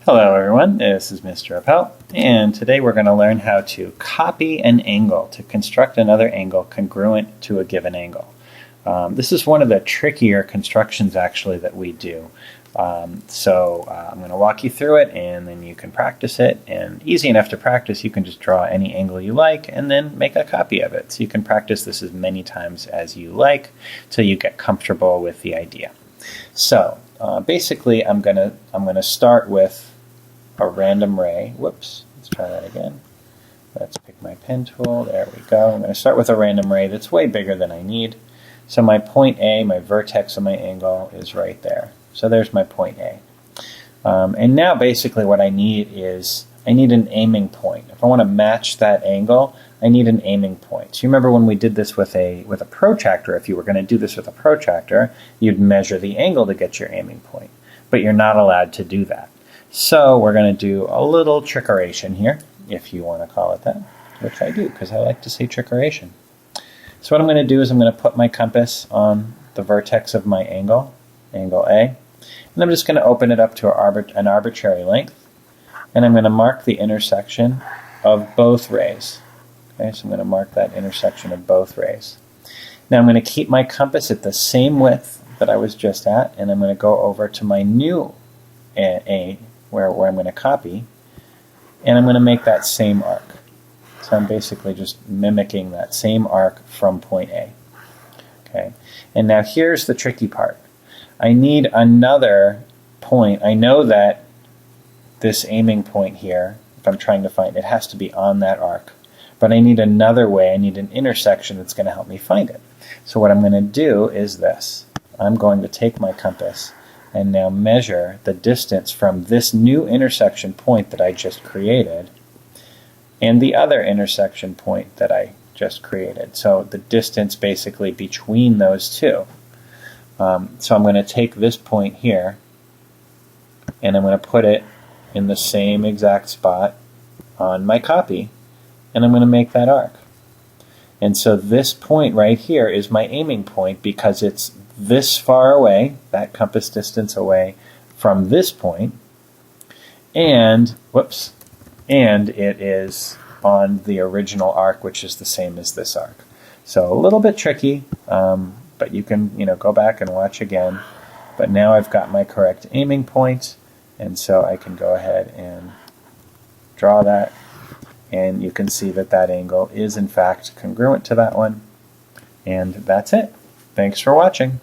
Hello everyone, this is Mr. Appel, and today we're going to learn how to copy an angle to construct another angle congruent to a given angle. This is one of the trickier constructions actually that we do. I'm going to walk you through it and then you can practice it, and easy enough to practice. You can just draw any angle you like and then make a copy of it. So you can practice this as many times as you like till you get comfortable with the idea. So basically I'm going to start with a random ray. Whoops, let's try that again. Let's pick my pen tool. There we go. I'm going to start with a random ray that's way bigger than I need. So my point A, my vertex of my angle, is right there. So there's my point A. And now basically what I need is, I need an aiming point. If I want to match that angle, I need an aiming point. So you remember when we did this with a protractor, if you were going to do this with a protractor, you'd measure the angle to get your aiming point. But you're not allowed to do that. So we're going to do a little trickeration here, if you want to call it that, which I do because I like to say trickeration. So what I'm going to do is I'm going to put my compass on the vertex of my angle, angle A, and I'm just going to open it up to an arbitrary length, and I'm going to mark the intersection of both rays. Okay, so I'm going to mark that intersection of both rays. Now I'm going to keep my compass at the same width that I was just at, and I'm going to go over to my new A, where I'm going to copy, and I'm going to make that same arc. So I'm basically just mimicking that same arc from point A. Okay, and now here's the tricky part. I need another point. I know that this aiming point here, if I'm trying to find it, has to be on that arc. But I need another way. I need an intersection that's going to help me find it. So what I'm going to do is this. I'm going to take my compass and now measure the distance from this new intersection point that I just created and the other intersection point that I just created. So the distance basically between those two. So I'm going to take this point here and I'm going to put it in the same exact spot on my copy, and I'm going to make that arc. And so this point right here is my aiming point because it's this far away, that compass distance away from this point, and and it is on the original arc, which is the same as this arc. So a little bit tricky, but you can go back and watch again. But now I've got my correct aiming point, and so I can go ahead and draw that, and you can see that that angle is in fact congruent to that one. And that's it. Thanks for watching.